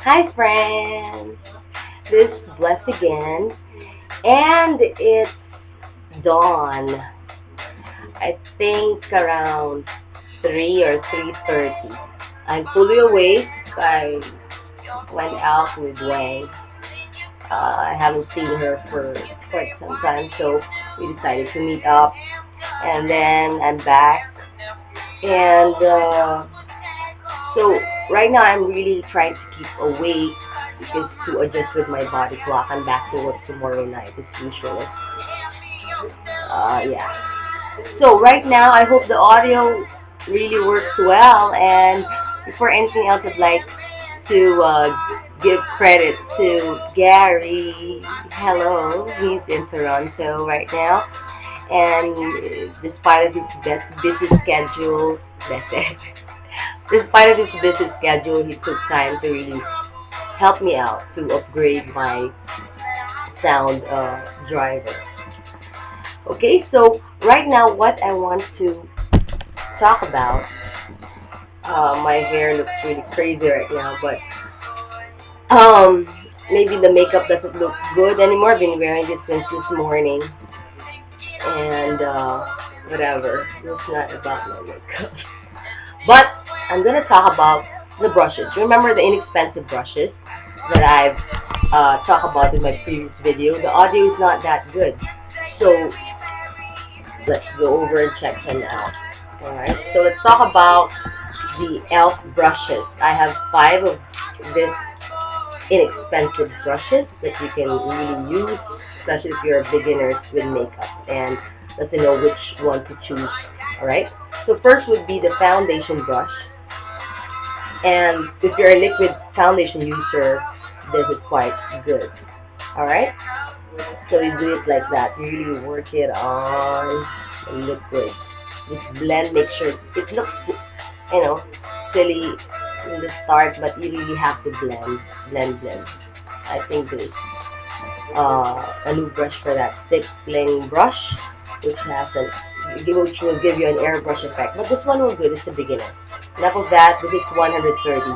Hi, friends. This is Bless again, and it's dawn. I think around 3 or 3:30. I'm fully awake. I went out with Wang. I haven't seen her for quite some time, so we decided to meet up. And then I'm back, and so right now I'm really trying to keep awake because to adjust with my body clock. I'm back to work tomorrow night as usual. Yeah. So right now I hope the audio really works well. And before anything else, I'd like to give credit to Gary. Hello, he's in Toronto right now, and despite of his busy schedule, that's it. Despite of his busy schedule, he took time to really help me out to upgrade my sound driver. Okay, so right now, what I want to talk about, my hair looks really crazy right now, but um, maybe the makeup doesn't look good anymore. I've been wearing this since this morning, and whatever. It's not about my makeup. But I'm gonna talk about the brushes. Remember the inexpensive brushes that I've talked about in my previous video? The audio is not that good, so let's go over and check them out. All right. So let's talk about the elf brushes. I have five of this inexpensive brushes that you can really use, especially if you're beginners with makeup and doesn't know which one to choose. All right. So first would be the foundation brush, and if you're a liquid foundation user, this is quite good. All right. So you do it like that. You really work it on the liquid. Just blend. Make sure it looks, silly in the start, but you really have to blend. I think there's a new brush for that, stippling brush, which has which will give you an airbrush effect. But this one will good. It's a beginner. Enough of that. This is 130.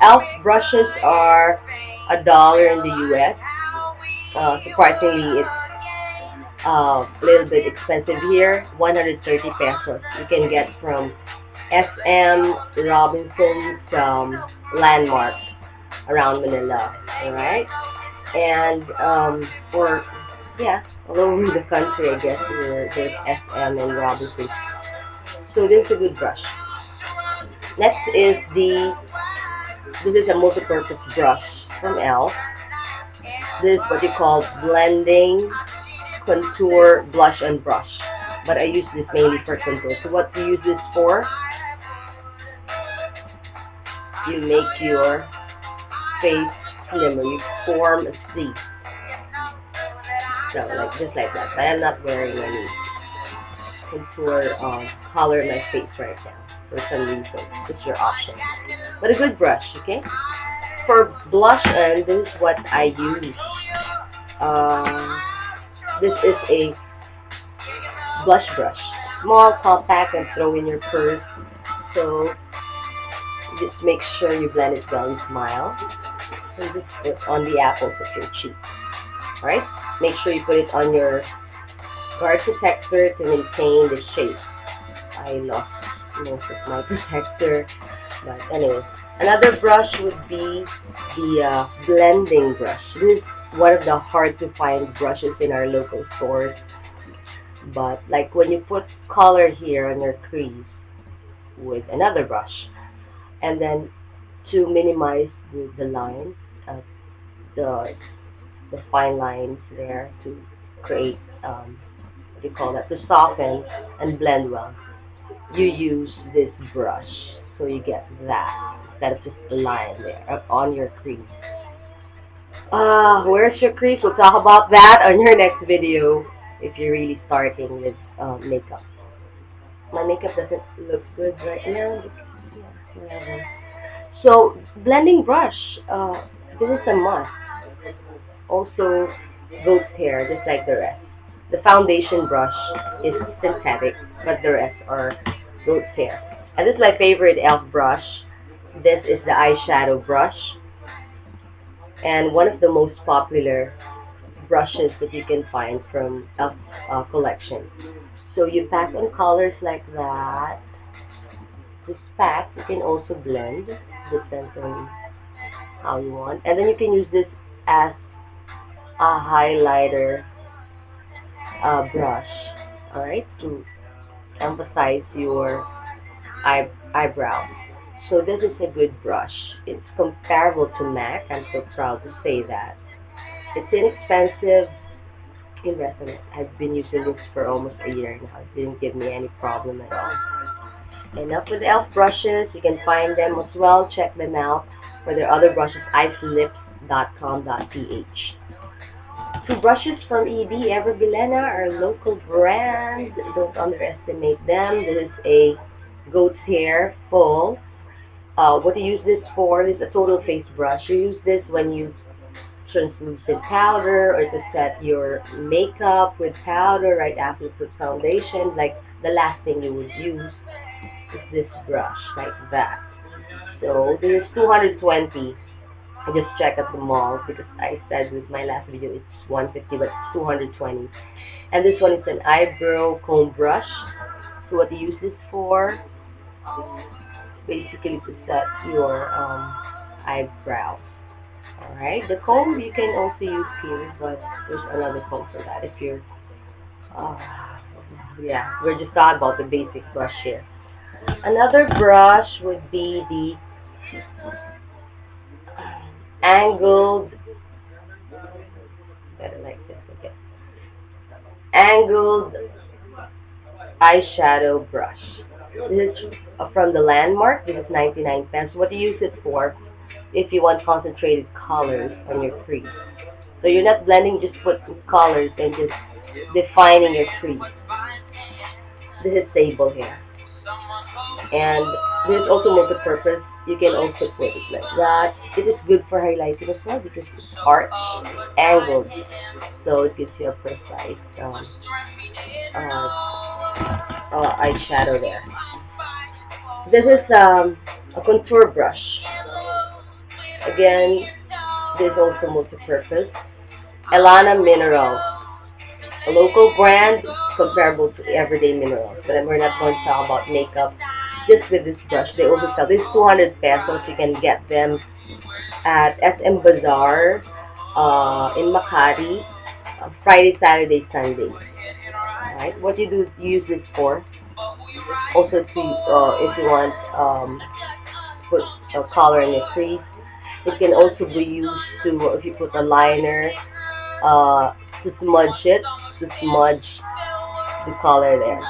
Elf brushes are $1 in the U.S. Surprisingly, it's a little bit expensive here. 130 pesos. You can get from SM Robinson's landmark around Manila. All right, and for yeah, all over the country, I guess there's SM and Robinsons. So this is a good brush. Next is this is a multi-purpose brush from ELF. This is what you call blending, contour, blush, and brush. But I use this mainly for contour. So what you use this for? You make your face slimmer. You form a C. So like just like that. I am not wearing any contour color in my face right now for some reason. It's your option. But a good brush, okay? For blush, and this is what I use. Uh, this is a blush brush. Small, compact, and throw in your purse. So just make sure you blend it well and smile. And just put on the apples of your cheek. Alright? Make sure you put it on your guard protector to maintain the shape. I lost most of my protector. But anyway. Another brush would be the blending brush. This is one of the hard to find brushes in our local stores. But like when you put color here on your crease with another brush, and then to minimize the lines, the the fine lines there to create what do you call that, to soften and blend well. You use this brush, so you get that instead of just the line there on your crease. Where's your crease? We'll talk about that on your next video if you're really starting with makeup. My makeup doesn't look good right now. Yeah, whatever. So blending brush, this is a must. Also, goat's hair, just like the rest. The foundation brush is synthetic, but the rest are goat's hair. And this is my favorite elf brush. This is the eyeshadow brush. and one of the most popular brushes that you can find from collection. So you pack on colors like that. This pack you can also blend, depends on how you want, and then you can use this as a highlighter brush. All right, to emphasize your eyebrow. So this is a good brush. It's comparable to MAC. I'm so proud to say that. It's inexpensive in resin. I've been using this for almost a year now. It didn't give me any problem at all. Enough with elf brushes. You can find them as well. Check them out. For their other brushes, icelips.com.ph. Two brushes from EB, Everbilena, our local brand. Don't underestimate them. This is a goat's hair full. What do you use this for? This is a total face brush. You use this when you translucent powder or to set your makeup with powder right after you put foundation. Like the last thing you would use is this brush like that. So this is 220. I just checked at the mall because I said with my last video it's 150 but it's 220. And this one is an eyebrow comb brush. So what do you use this for? Basically to set your eyebrows. Alright, the comb you can also use here, but there's another comb for that if you're, uh, yeah, we're just talking about the basic brush here. Another brush would be the angled, better like this, okay, angled eyeshadow brush. This is from the Landmark. This is 99 pesos. What do you use it for? If you want concentrated colors on your crease. So you're not blending, just put colors and just defining your crease. This is stable here. And this is also multi-purpose. You can also put it like that. It is good for highlighting as well because it's arched, angled. So it gives you a precise eyeshadow there. This is a contour brush. Again, this is also multi-purpose. Elana Mineral, a local brand comparable to everyday minerals. But we're not going to talk about makeup. Just with this brush, they also sell this 200 pesos. You can get them at SM Bazaar in Makati, Friday, Saturday, Sunday. Alright, what you do is you use this for also to if you want put a color in your crease. It can also be used to if you put a liner to smudge it, to smudge the color there.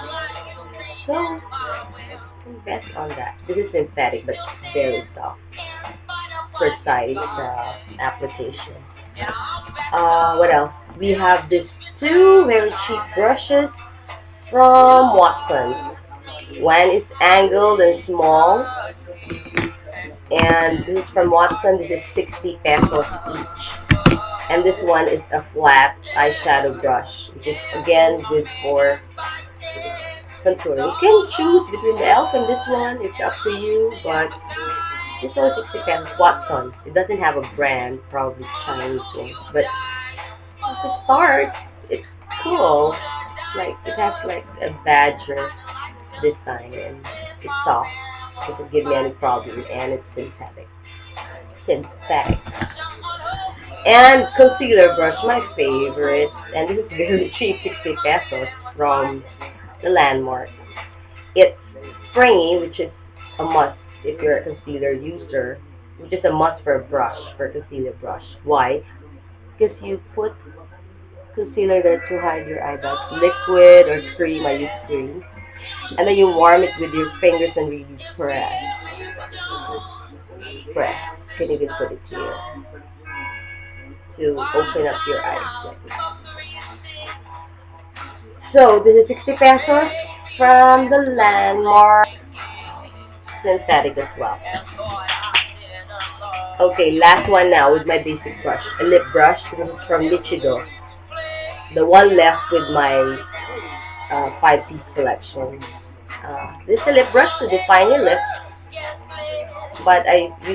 So invest on that. This is synthetic but very soft, precise application. What else? We have these two very cheap brushes from Watsons. One is angled and small, and this is from Watson. This is 60 pesos each. And this one is a flat eyeshadow brush, which is again good for contouring. You can choose between the elf and this one. It's up to you, but this one is 60 pesos. Watson. It doesn't have a brand, probably Chinese one, but to start, it's cool. Like it has like a badger design and it's soft. Doesn't give me any problem and it's synthetic. Synthetic. And concealer brush, my favorite. And this is very cheap, 60 pesos from the Landmark. It's springy, which is a must if you're a concealer user, which is a must for a brush, for a concealer brush. Why? Because you put concealer there to hide your eyebrows. Liquid or cream, I use cream. And then you warm it with your fingers and really press. Press. You can even put it here to open up your eyes like that. So this is 60 pesos from the Landmark, synthetic as well. Okay, last one now with my basic brush, a lip brush. This is from Michigo. The one left with my five-piece collection. This is a lip brush to define your lips, but I usually